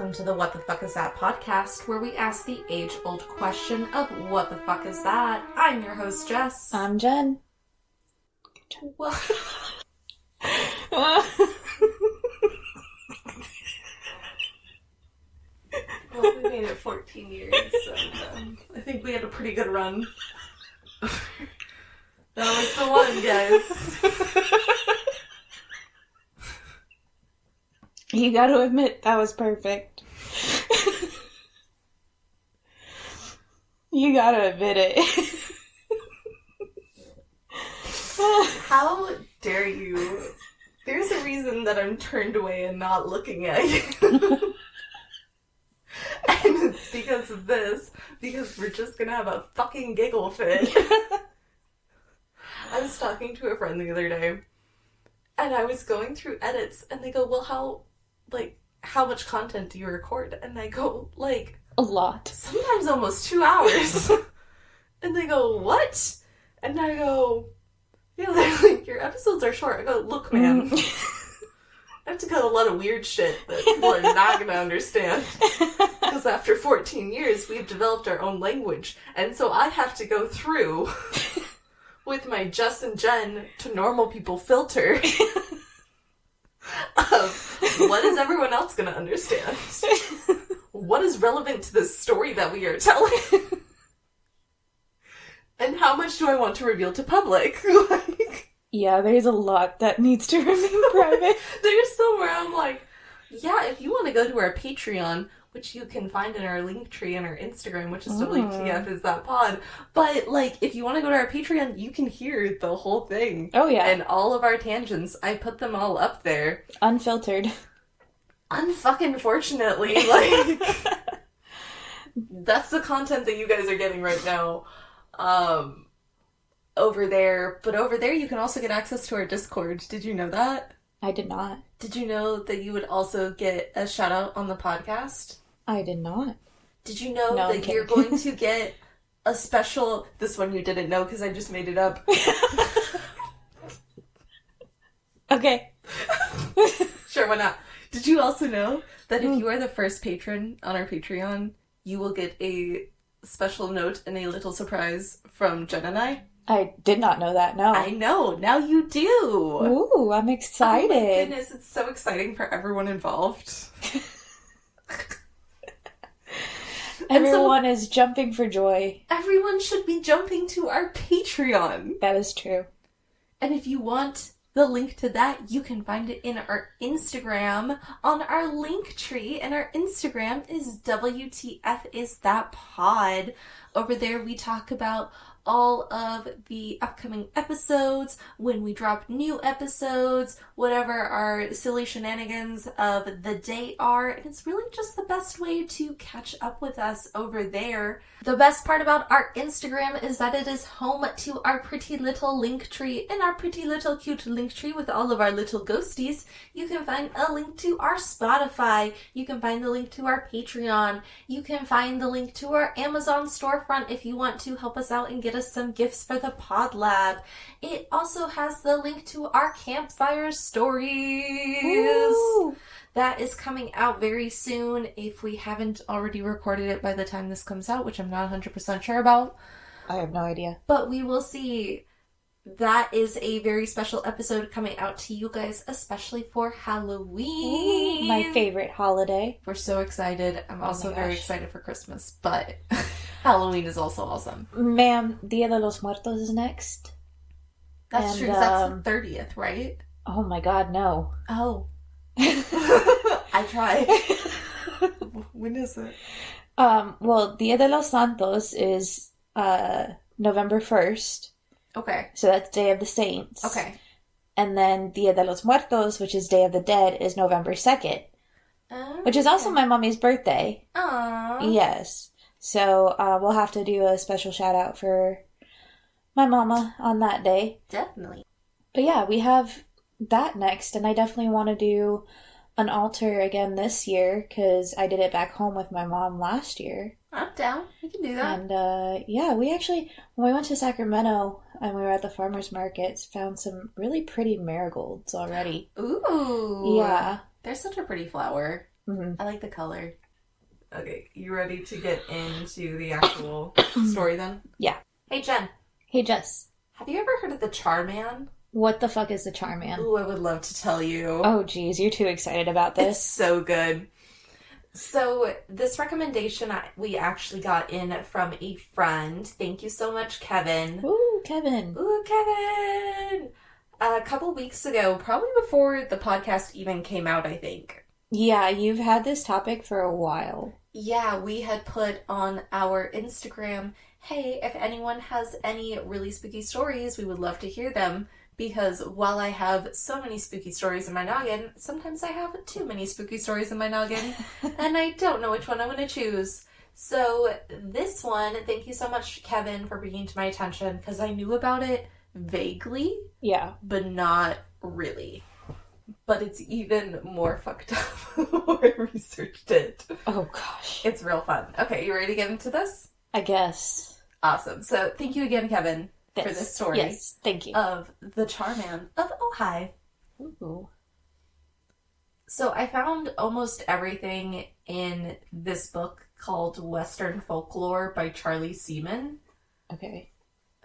welcome to the What the Fuck Is That podcast, where we ask the age-old question of what the fuck is that? I'm your host, Jess. I'm Jen. Well, we made it 14 years, and I think we had a pretty good run. That was the one, guys. You gotta admit, that was perfect. You gotta admit it. How dare you? There's a reason that I'm turned away and not looking at you. And it's because of this. Because we're just gonna have a fucking giggle fit. I was talking to a friend the other day, and I was going through edits, and they go, well, how much content do you record? And I go, a lot. Sometimes almost 2 hours. And they go, what? And I go, yeah, they're like, your episodes are short. I go, look, man, I have to cut a lot of weird shit that people are not going to understand. Because after 14 years, we've developed our own language. And so I have to go through with my Jess and Jen to normal people filter of what is everyone else going to understand? What is relevant to the story that we are telling? And how much do I want to reveal to public? Yeah, there's a lot that needs to remain private. There's somewhere I'm like, yeah, if you want to go to our Patreon, which you can find in our link tree and our Instagram, which is WTF is that pod. But, if you want to go to our Patreon, you can hear the whole thing. Oh, yeah. And all of our tangents. I put them all up there. Unfiltered. Unfucking fortunately, that's the content that you guys are getting right now. Over there. But over there, you can also get access to our Discord. Did you know that? I did not. Did you know that you would also get a shout out on the podcast? I did not. Did you know that you're going to get a special... This one you didn't know because I just made it up. Okay. Sure, why not? Did you also know that if you are the first patron on our Patreon, you will get a special note and a little surprise from Jen and I? I did not know that, no. I know, now you do! Ooh, I'm excited. Oh my goodness, it's so exciting for everyone involved. Everyone is jumping for joy. Everyone should be jumping to our Patreon. That is true. And if you want the link to that, you can find it in our Instagram on our link tree. And our Instagram is WTF is that pod. Over there we talk about all of the upcoming episodes, when we drop new episodes, whatever our silly shenanigans of the day are. And it's really just the best way to catch up with us over there. The best part about our Instagram is that it is home to our pretty little link tree. In our pretty little cute link tree with all of our little ghosties, you can find a link to our Spotify. You can find the link to our Patreon. You can find the link to our Amazon storefront if you want to help us out and get us some gifts for the Pod Lab. It also has the link to our campfire stories. Ooh. That is coming out very soon if we haven't already recorded it by the time this comes out, which I'm not 100% sure about. I have no idea. But we will see. That is a very special episode coming out to you guys, especially for Halloween. Ooh, my favorite holiday. We're so excited. I'm also very excited for Christmas, but Halloween is also awesome. Ma'am, Dia de los Muertos is next. That's true. That's the 30th, right? Oh my god, no. Oh. I tried. When is it? Well, Dia de los Santos is November 1st. Okay. So that's Day of the Saints. Okay. And then Dia de los Muertos, which is Day of the Dead, is November 2nd. Which is also my mommy's birthday. Aww. Yes. So we'll have to do a special shout out for my mama on that day. Definitely. But yeah, we have that next, and I definitely want to do an altar again this year, because I did it back home with my mom last year. I'm down. We can do that. And yeah, we actually, when we went to Sacramento and we were at the farmers markets, found some really pretty marigolds already. Ooh. Yeah. They're such a pretty flower. Mm-hmm. I like the color. Okay, you ready to get into the actual story then? Yeah. Hey, Jen. Hey, Jess. Have you ever heard of the Charman? What the fuck is the Charman? Ooh, I would love to tell you. Oh, geez, you're too excited about this. It's so good. So, this recommendation we actually got in from a friend. Thank you so much, Kevin. Ooh, Kevin. Ooh, Kevin! A couple weeks ago, probably before the podcast even came out, I think. Yeah, you've had this topic for a while. Yeah, we had put on our Instagram, hey, if anyone has any really spooky stories, we would love to hear them. Because while I have so many spooky stories in my noggin, sometimes I have too many spooky stories in my noggin, and I don't know which one I'm going to choose. So this one, thank you so much, Kevin, for bringing to my attention, because I knew about it vaguely. Yeah. But not really. But it's even more fucked up the more I researched it. Oh, gosh. It's real fun. Okay, you ready to get into this? I guess. Awesome. So thank you again, Kevin, for this story. Yes, thank you. Of the Charman of Ojai. Ooh. So I found almost everything in this book called Western Folklore by Charlie Seaman. Okay.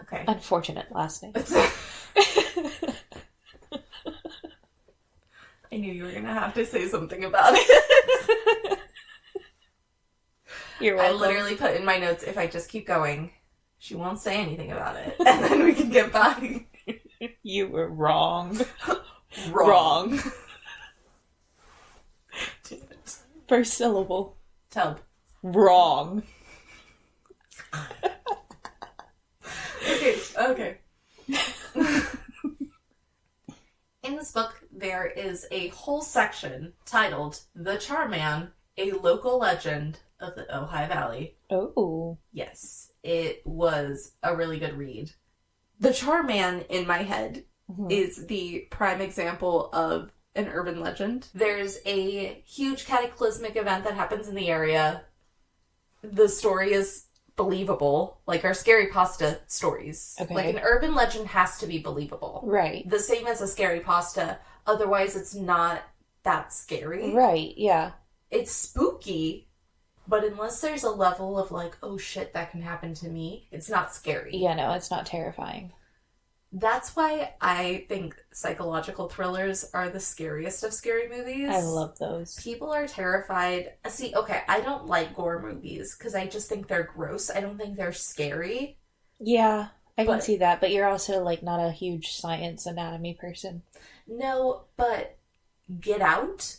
Okay. Unfortunate last name. I knew you were going to have to say something about it. You're welcome. I literally put in my notes, if I just keep going, she won't say anything about it. And then we can get back. You were wrong. Wrong. Damn it. First syllable. Tub. Wrong. Okay. In this book, there is a whole section titled The Charman, a Local Legend of the Ojai Valley. Oh. Yes, it was a really good read. The Charman, in my head, is the prime example of an urban legend. There's a huge cataclysmic event that happens in the area. The story is believable, like our scary pasta stories. Okay. Like an urban legend has to be believable. Right. The same as a scary pasta, otherwise it's not that scary. Right, yeah. It's spooky, but unless there's a level of like, oh shit, that can happen to me, it's not scary. Yeah, no, it's not terrifying. That's why I think psychological thrillers are the scariest of scary movies. I love those. People are terrified. See, okay, I don't like gore movies because I just think they're gross. I don't think they're scary. Yeah, I can see that, but you're also like not a huge science anatomy person. No, but Get Out?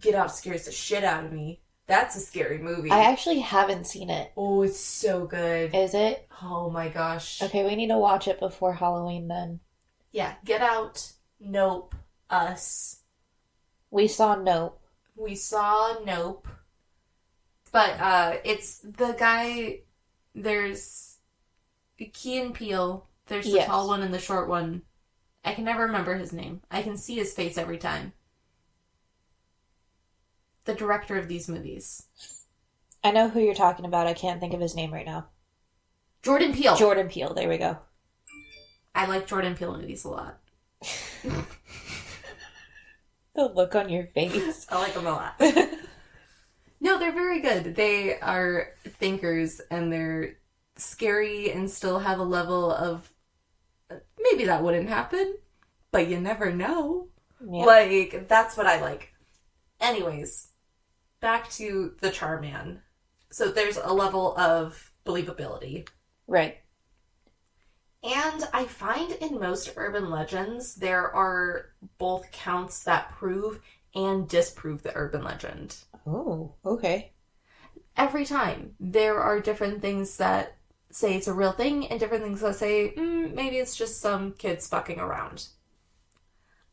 Get Out scares the shit out of me. That's a scary movie. I actually haven't seen it. Oh, it's so good. Is it? Oh my gosh. Okay, we need to watch it before Halloween then. Yeah, Get Out, Nope, Us. We saw Nope. We saw Nope. But it's the guy, there's Key and Peele. There's the tall one and the short one. I can never remember his name. I can see his face every time. The director of these movies. I know who you're talking about. I can't think of his name right now. Jordan Peele. Jordan Peele. There we go. I like Jordan Peele movies a lot. The look on your face. I like them a lot. No, they're very good. They are thinkers and they're scary and still have a level of maybe that wouldn't happen, but you never know. Yeah. Like, that's what I like. Anyways, back to the Charman. So there's a level of believability. Right. And I find in most urban legends, there are both counts that prove and disprove the urban legend. Oh, okay. Every time. There are different things that say it's a real thing and different things that say, maybe it's just some kids fucking around.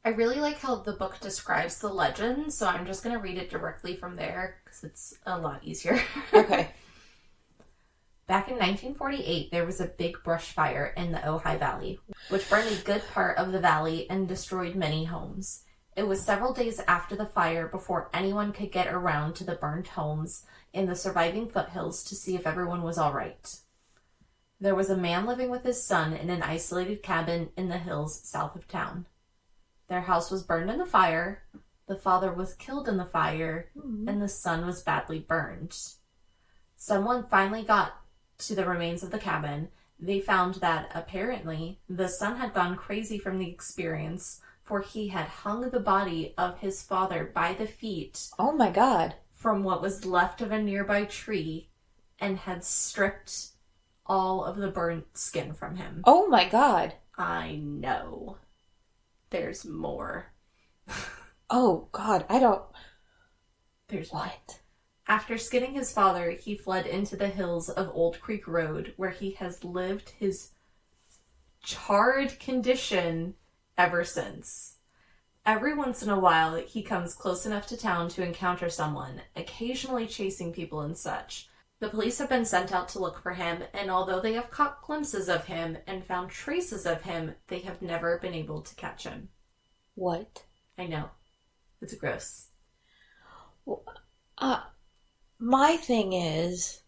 I really like how the book describes the legend, so I'm just going to read it directly from there because it's a lot easier. Okay. Back in 1948, there was a big brush fire in the Ojai Valley, which burned a good part of the valley and destroyed many homes. It was several days after the fire before anyone could get around to the burned homes in the surviving foothills to see if everyone was all right. There was a man living with his son in an isolated cabin in the hills south of town. Their house was burned in the fire, The father was killed in the fire, Mm-hmm. and the son was badly burned. Someone finally got to the remains of the cabin. They found that, apparently, the son had gone crazy from the experience, for he had hung the body of his father by the feet Oh my god. from what was left of a nearby tree and had stripped all of the burnt skin from him. Oh my god. I know. There's more. Oh god, I don't... There's more. What? After skinning his father, he fled into the hills of Old Creek Road, where he has lived his charred condition ever since. Every once in a while, he comes close enough to town to encounter someone, occasionally chasing people and such. The police have been sent out to look for him, and although they have caught glimpses of him and found traces of him, they have never been able to catch him. What? I know. It's gross. My thing is...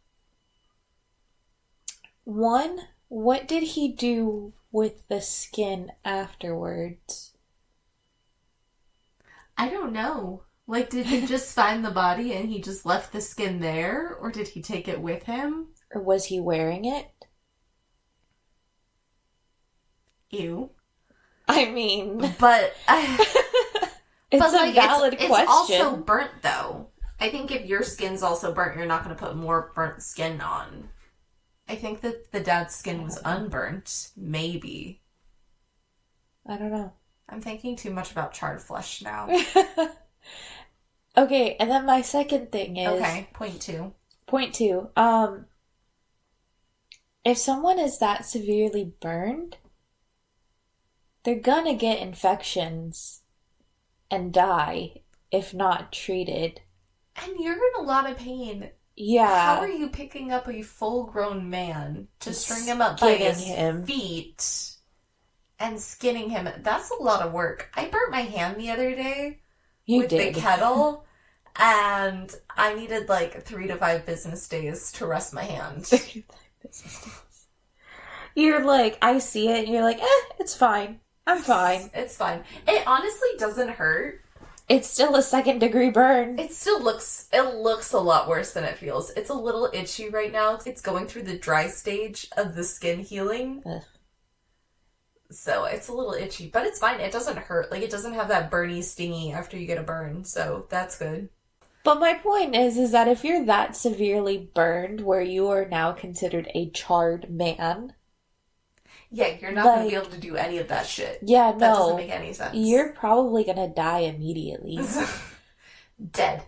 One, what did he do with the skin afterwards? I don't know. Like, did he just find the body and he just left the skin there? Or did he take it with him? Or was he wearing it? Ew. I mean... But... It's but, a valid question. It's also burnt, though. I think if your skin's also burnt, you're not going to put more burnt skin on. I think that the dad's skin was unburnt. Maybe. I don't know. I'm thinking too much about charred flesh now. Okay, and then my second thing is... Okay, point two. Point two. If someone is that severely burned, they're gonna get infections and die if not treated. And you're in a lot of pain. Yeah. How are you picking up a full-grown man to string him up by his feet and skinning him? That's a lot of work. I burnt my hand the other day with the kettle, and I needed like 3 to 5 business days to rest my hand. You're like, I see it, and you're like, it's fine. I'm fine. It's fine. It honestly doesn't hurt. It's still a 2nd-degree burn. It looks a lot worse than it feels. It's a little itchy right now. It's going through the dry stage of the skin healing. Ugh. So it's a little itchy, but it's fine. It doesn't hurt. Like, it doesn't have that burny, stingy after you get a burn. So that's good. But my point is that if you're that severely burned where you are now considered a charred man... Yeah, you're not going to be able to do any of that shit. Yeah, no. That doesn't make any sense. You're probably going to die immediately. Dead.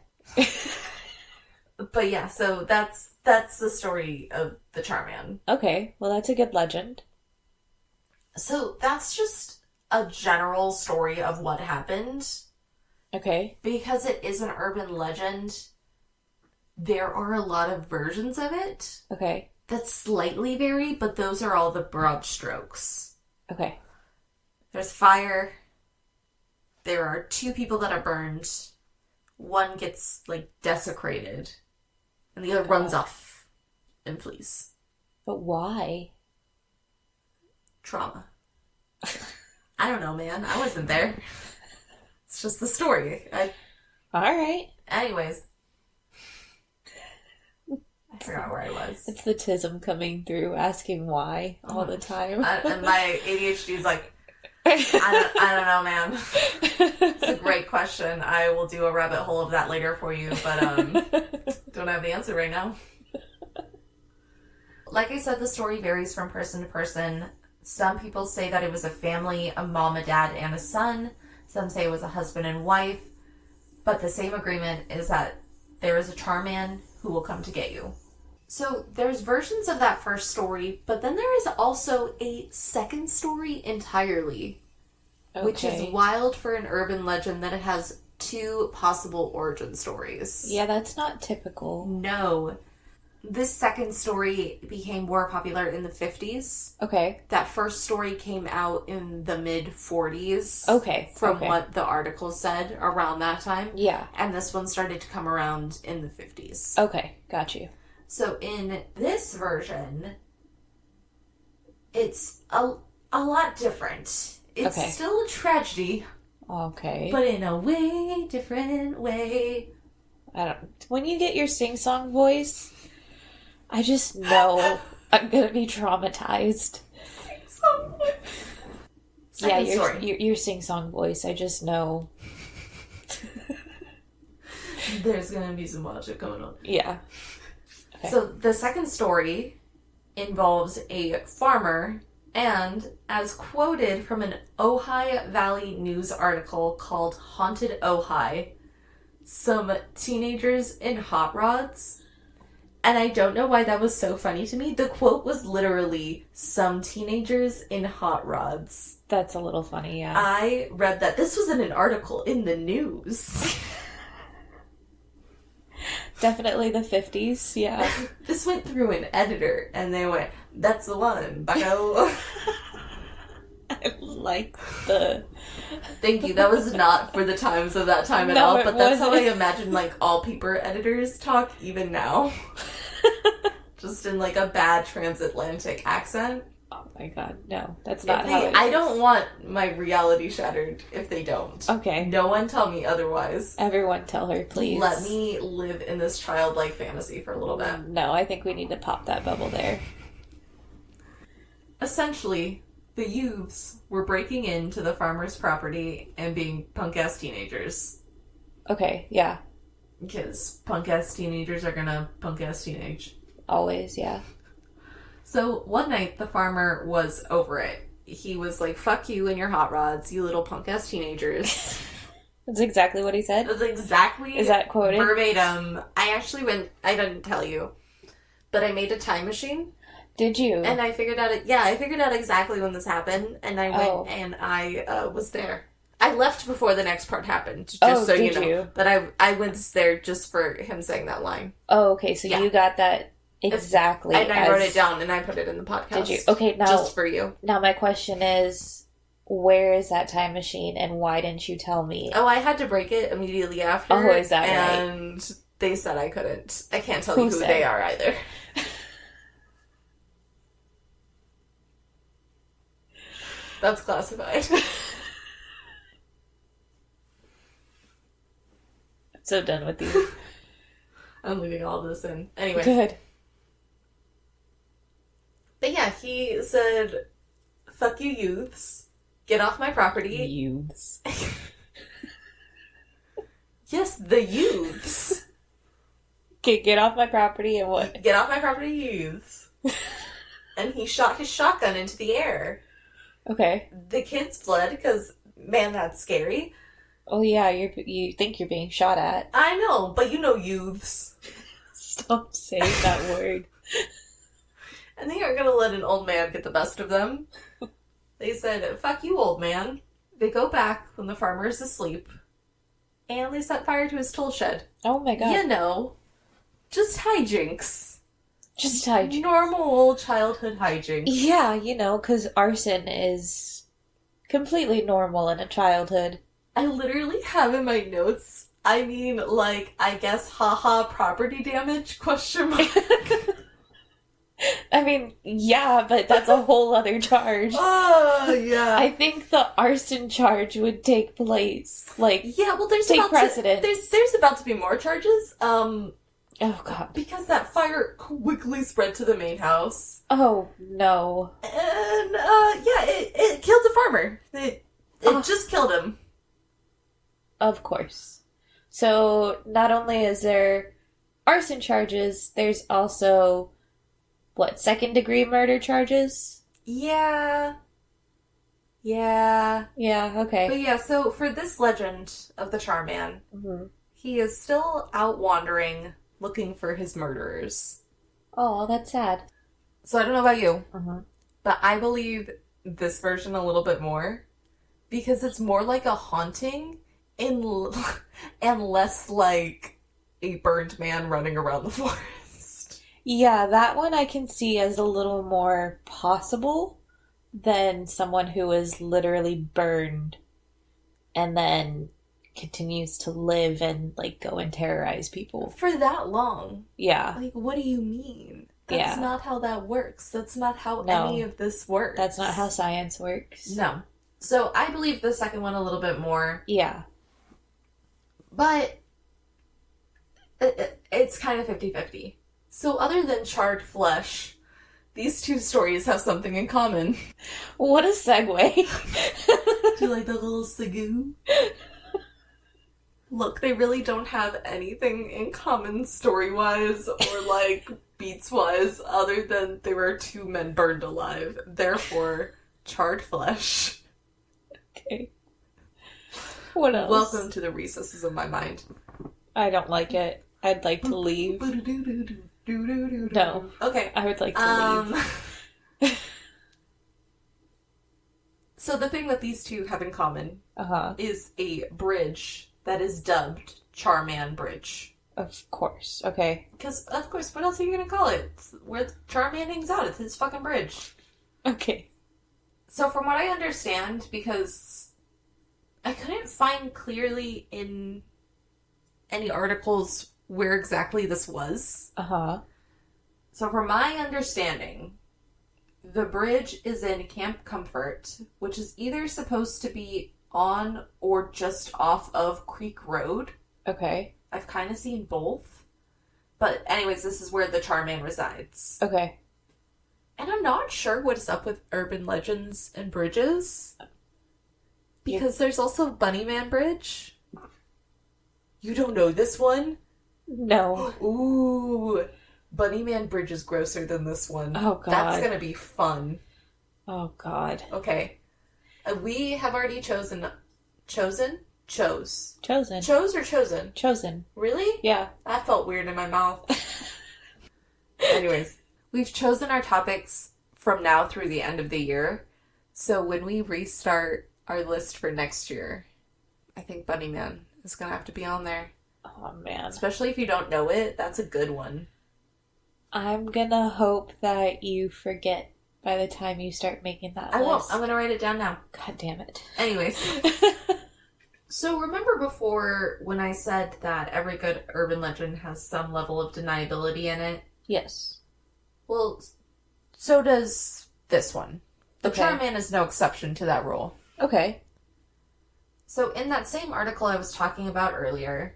But yeah, so that's the story of the Charman. Okay, well that's a good legend. So that's just a general story of what happened. Okay. Because it is an urban legend, there are a lot of versions of it. Okay. That slightly vary, but those are all the broad strokes. Okay. There's fire. There are 2 people that are burned. One gets, like, desecrated. And the other runs off and flees. But why? Trauma. I don't know, man. I wasn't there. It's just the story. Alright. Anyways. I forgot where I was. It's the tism coming through, asking why all the time. And my ADHD is like, I don't know, man. It's a great question. I will do a rabbit hole of that later for you, but don't have the answer right now. Like I said, the story varies from person to person. Some people say that it was a family, a mom, a dad, and a son. Some say it was a husband and wife. But the same agreement is that there is a Charman who will come to get you. So there's versions of that first story, but then there is also a second story entirely, which is wild for an urban legend that it has 2 possible origin stories. Yeah, that's not typical. No. This second story became more popular in the 50s. Okay. That first story came out in the mid-40s. Okay. From what the article said around that time. Yeah. And this one started to come around in the 50s. Okay, got you. So in this version, it's a lot different. It's still a tragedy, Okay. But in a way different way. When you get your sing-song voice, I just know I'm gonna be traumatized. Sing-song voice. Yeah, your sing-song voice, I just know. There's gonna be some wild shit going on. Yeah. Okay. So the second story involves a farmer, and as quoted from an Ojai Valley news article called Haunted Ojai, some teenagers in hot rods. And I don't know why that was so funny to me. The quote was literally, some teenagers in hot rods. That's a little funny, yeah. I read that. This was in an article in the news. Definitely the 50s, yeah. This went through an editor, and they went, that's the one, bucko. I like the... Thank you. That was not for the times of that time at No, all, it but that's how I wasn't. imagine, like, all paper editors talk, even now. Just in, like, a bad transatlantic accent. Oh my god, no. That's not If how they, it I is. don't want my reality shattered if they don't. Okay. No one tell me otherwise. Everyone tell her, please. Let me live in this childlike fantasy for a little bit. No, I think we need to pop that bubble there. Essentially, the youths were breaking into the farmer's property and being punk-ass teenagers. Okay, yeah. Because punk-ass teenagers are gonna punk-ass teenage. Always, yeah. So one night, the farmer was over it. He was like, fuck you and your hot rods, you little punk-ass teenagers. That's exactly what he said? That's exactly Is that quoted? verbatim. I actually I didn't tell you, but I made a time machine. Did you? And I figured out I figured out exactly when this happened, and I went and I was there. I left before the next part happened, just so you know. You? But I went there just for him saying that line. Oh, okay, so you got that exactly. And I wrote it down, and I put it in the podcast. Did you? Okay, now... Just for you. Now my question is, where is that time machine, and why didn't you tell me? Oh, I had to break it immediately after. Oh, is that right? And they said I couldn't. I can't tell Who you who said? they are either. That's classified. I'm so done with you. I'm leaving all this in. Anyway. Good. But yeah, he said, fuck you youths. Get off my property. Youths. Yes, the youths. Okay, get off my property and what? Get off my property, youths. And he shot his shotgun into the air. Okay. The kids fled because, man, that's scary. Oh yeah, you think you're being shot at. I know, but you know youths. Stop saying that word. And they aren't going to let an old man get the best of them. They said, fuck you, old man. They go back when the farmer is asleep. And they set fire to his tool shed. Oh my god. You know, just hijinks. Just hijinks. Normal old childhood hijinks. Yeah, you know, because arson is completely normal in a childhood. I literally have in my notes, I mean, like, I guess, haha, property damage, question mark. I mean, yeah, but that's a whole other charge. Oh, yeah. I think the arson charge would take place. Like, yeah, well, there's take about precedence. There's about to be more charges. Oh god. Because that fire quickly spread to the main house. Oh no. And, yeah, it killed the farmer. It just killed him. Of course. So, not only is there arson charges, there's also, second-degree murder charges? Yeah. Yeah. Yeah, okay. But yeah, so for this legend of the Charman, he is still out wandering, looking for his murderers. Oh, that's sad. So I don't know about you, but I believe this version a little bit more, because it's more like a haunting and less like a burned man running around the forest. Yeah, that one I can see as a little more possible than someone who is literally burned and then continues to live and, go and terrorize people. For that long. Yeah. Like, what do you mean? That's not how that works. That's not how any of this works. That's not how science works. No. So I believe the second one a little bit more. Yeah. But it's kind of 50-50. So other than charred flesh, these two stories have something in common. What a segue. Do you like the little segue? Look, they really don't have anything in common story-wise or, like, beats-wise other than there are two men burned alive. Therefore, charred flesh. Okay. What else? Welcome to the recesses of my mind. I don't like it. I'd like to leave. No. Okay. I would like to leave. So the thing that these two have in common is a bridge that is dubbed Charman Bridge. Of course. Okay. Because, of course, what else are you going to call it? It's where Charman hangs out. It's his fucking bridge. Okay. So from what I understand, because I couldn't find clearly in any articles where exactly this was. So from my understanding, the bridge is in Camp Comfort, which is either supposed to be on or just off of Creek Road. Okay. I've kind of seen both. But anyways, this is where the Charman resides. Okay. And I'm not sure what is up with urban legends and bridges. Because there's also Bunnyman Bridge. You don't know this one? No. Ooh. Bunnyman Bridge is grosser than this one. Oh, God. That's gonna be fun. Oh, God. Okay. We have already chosen... Chosen? Chose. Chosen. Chose or chosen? Chosen. Really? Yeah. That felt weird in my mouth. Anyways, we've chosen our topics from now through the end of the year. So when we restart our list for next year, I think Bunnyman is going to have to be on there. Oh, man. Especially if you don't know it, that's a good one. I'm gonna hope that you forget by the time you start making that list. I won't. I'm going to write it down now. God damn it. Anyways. So remember before when I said that every good urban legend has some level of deniability in it? Yes. Well, so does this one. The Okay. Charman is no exception to that rule. Okay. So in that same article I was talking about earlier,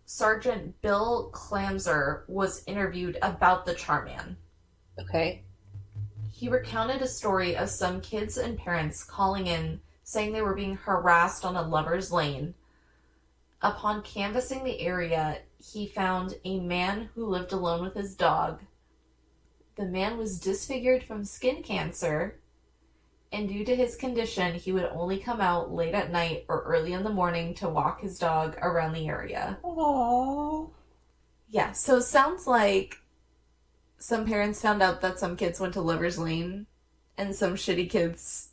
Sergeant Bill Clamser was interviewed about the Charman. Okay. He recounted a story of some kids and parents calling in saying they were being harassed on a lover's lane. Upon canvassing the area, he found a man who lived alone with his dog. The man was disfigured from skin cancer, and due to his condition, he would only come out late at night or early in the morning to walk his dog around the area. Aww. Yeah, so it sounds like some parents found out that some kids went to Lover's Lane, and some shitty kids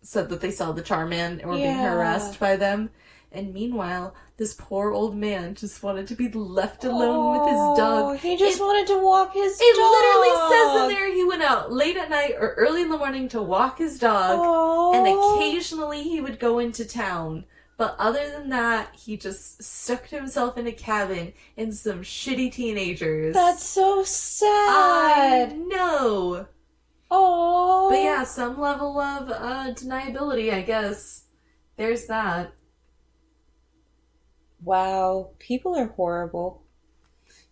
said that they saw the Charman and were being harassed by them. And meanwhile, this poor old man just wanted to be left alone with his dog. He just wanted to walk his dog. It literally says in there he went out late at night or early in the morning to walk his dog. Aww. And occasionally he would go into town. But other than that, he just stuck himself in a cabin and some shitty teenagers. That's so sad. I know. Oh. But yeah, some level of deniability, I guess. There's that. Wow. People are horrible.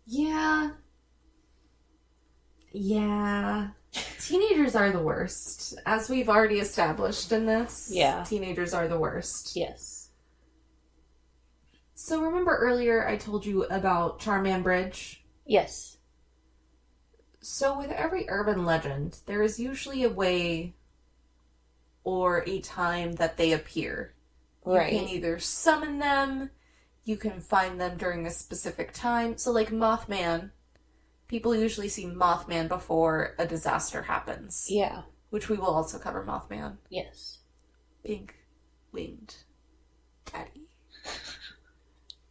Yeah. Yeah. Teenagers are the worst. As we've already established in this, Yeah. Teenagers are the worst. Yes. So remember earlier I told you about Charman Bridge? Yes. So with every urban legend, there is usually a way or a time that they appear. Right. You can either summon them, you can find them during a specific time. So like Mothman, people usually see Mothman before a disaster happens. Yeah. Which we will also cover Mothman. Yes. Pink winged daddy.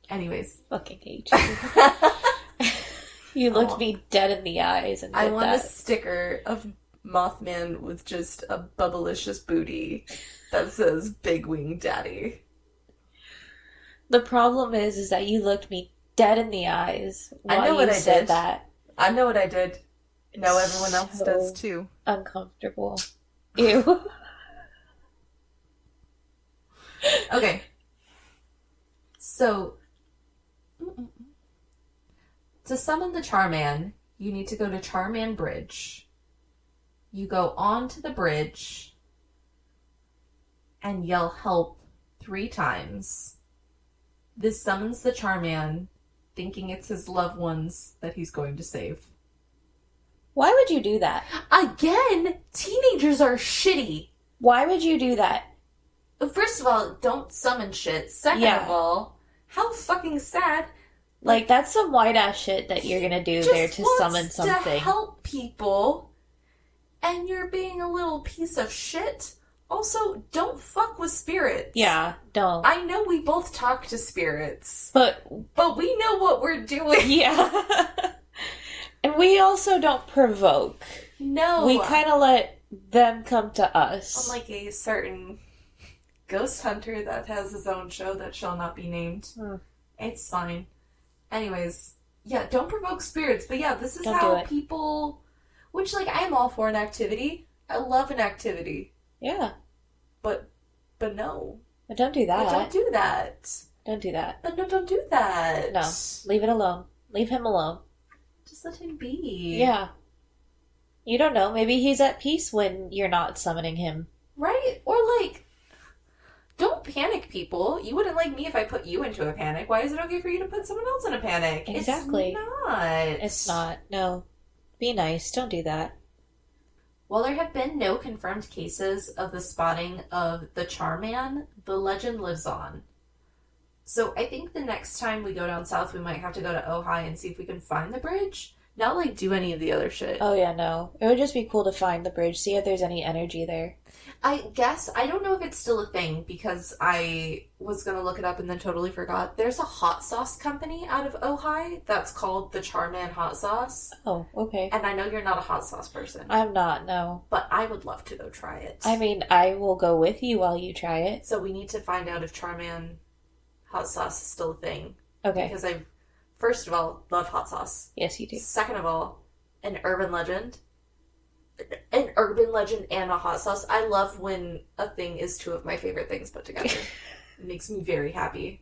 Anyways. Fucking hate you. You looked me dead in the eyes and did I want that. a sticker of Mothman with just a bubblicious booty that says Big Wing Daddy. The problem is that you looked me dead in the eyes while I know what you I said did. that. I know what I did. No, everyone else So does too. Uncomfortable. Ew. Okay. So, to summon the Charman, you need to go to Charman Bridge. You go onto the bridge and yell help 3 times. This summons the Charman, thinking it's his loved ones that he's going to save. Why would you do that? Again, teenagers are shitty. Why would you do that? First of all, don't summon shit. Second of all, how fucking sad. Like, that's some white-ass shit that you're gonna do there to summon something. To help people, and you're being a little piece of shit. Also, don't fuck with spirits. Yeah, don't. I know we both talk to spirits. But we know what we're doing. Yeah. And we also don't provoke. No. We kind of let them come to us. Unlike a certain ghost hunter that has his own show that shall not be named. It's fine. Anyways, yeah, don't provoke spirits. But yeah, this is how people... Which, like, I'm all for an activity. I love an activity. Yeah. But no. But don't do that. But don't do that. Don't do that. But no, don't do that. No. Leave it alone. Leave him alone. Just let him be. Yeah. You don't know. Maybe he's at peace when you're not summoning him. Right? Or, like, don't panic people. You wouldn't like me if I put you into a panic. Why is it okay for you to put someone else in a panic? Exactly. It's not. It's not. No. Be nice. Don't do that. While there have been no confirmed cases of the spotting of the Charman, the legend lives on. So I think the next time we go down south, we might have to go to Ojai and see if we can find the bridge. Not, like, do any of the other shit. Oh, yeah, no. It would just be cool to find the bridge, see if there's any energy there. I guess, I don't know if it's still a thing, because I was going to look it up and then totally forgot. There's a hot sauce company out of Ojai that's called the Charman Hot Sauce. Oh, okay. And I know you're not a hot sauce person. I'm not, no. But I would love to go try it. I mean, I will go with you while you try it. So we need to find out if Charman hot sauce is still a thing. Okay. Because I, first of all, love hot sauce. Yes, you do. Second of all, an urban legend. An urban legend and a hot sauce. I love when a thing is 2 of my favorite things put together. It makes me very happy.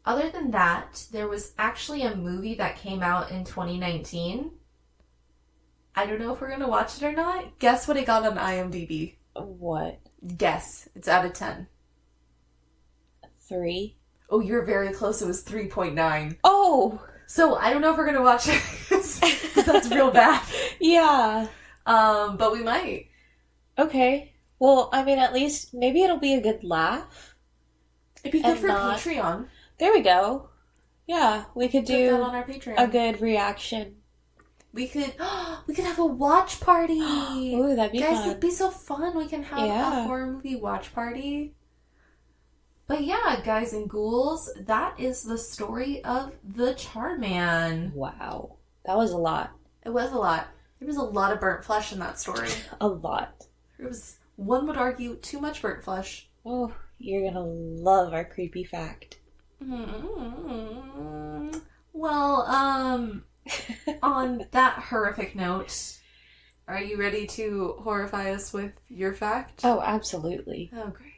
Other than that, there was actually a movie that came out in 2019. I don't know if we're going to watch it or not. Guess what it got on IMDb? What? Guess. It's out of 10. 3? Oh, you're very close. It was 3.9. Oh! So, I don't know if we're going to watch it, because that's real bad. Yeah. But we might. Okay. Well, I mean, at least, maybe it'll be a good laugh. It'd be good for Patreon. There we go. Yeah, we could do that on our Patreon. A good reaction. We could have a watch party. Ooh, that'd be fun. Guys, it'd be so fun. We can have a horror movie watch party. But yeah, guys and ghouls, that is the story of the Charman. Wow. That was a lot. It was a lot. There was a lot of burnt flesh in that story. A lot. There was, one would argue, too much burnt flesh. Oh, you're gonna love our creepy fact. Mm-hmm. Well, on that horrific note, are you ready to horrify us with your fact? Oh, absolutely. Oh, great.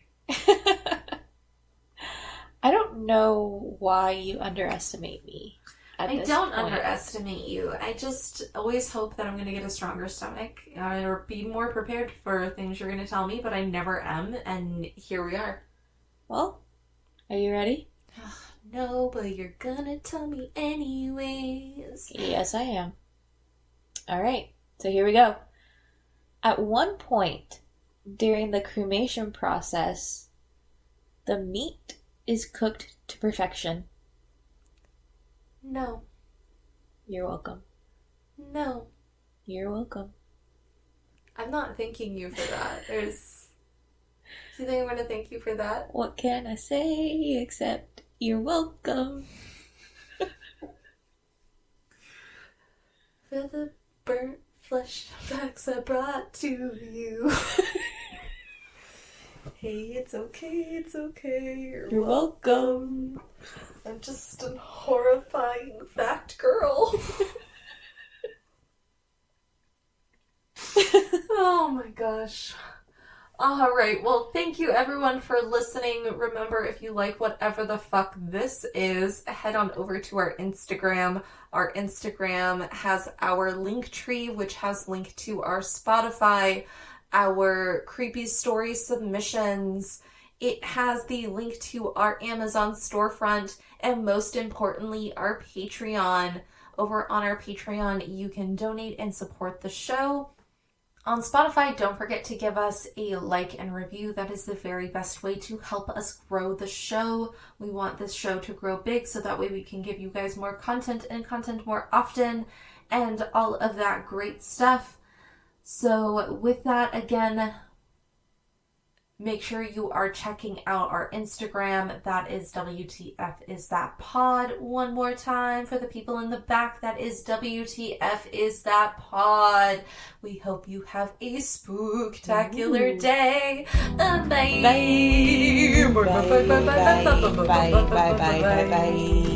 I don't know why you underestimate me. I don't underestimate you. I just always hope that I'm going to get a stronger stomach or be more prepared for things you're going to tell me, but I never am, and here we are. Well, are you ready? No, but you're gonna tell me anyways. Yes, I am. All right, so here we go. At one point during the cremation process, the meat is cooked to perfection. No. You're welcome. No. You're welcome. I'm not thanking you for that. Do you think I'm going to thank you for that? What can I say except you're welcome? For the burnt flesh facts I brought to you. Hey, it's okay, You're welcome. I'm just a horrifying fact girl. Oh my gosh. All right. Well, thank you everyone for listening. Remember, if you like whatever the fuck this is, head on over to our Instagram. Our Instagram has our link tree, which has link to our Spotify, our creepy story submissions. It has the link to our Amazon storefront, and most importantly, our Patreon. Over on our Patreon, you can donate and support the show. On Spotify, don't forget to give us a like and review. That is the very best way to help us grow the show. We want this show to grow big so that way we can give you guys more content and content more often and all of that great stuff. So with that, again, make sure you are checking out our Instagram. That is WTF is that pod. One more time for the people in the back. That is WTF is that pod. We hope you have a spooktacular day. Bye. Bye. Bye. Bye. Bye. Bye. Bye. Bye. Bye.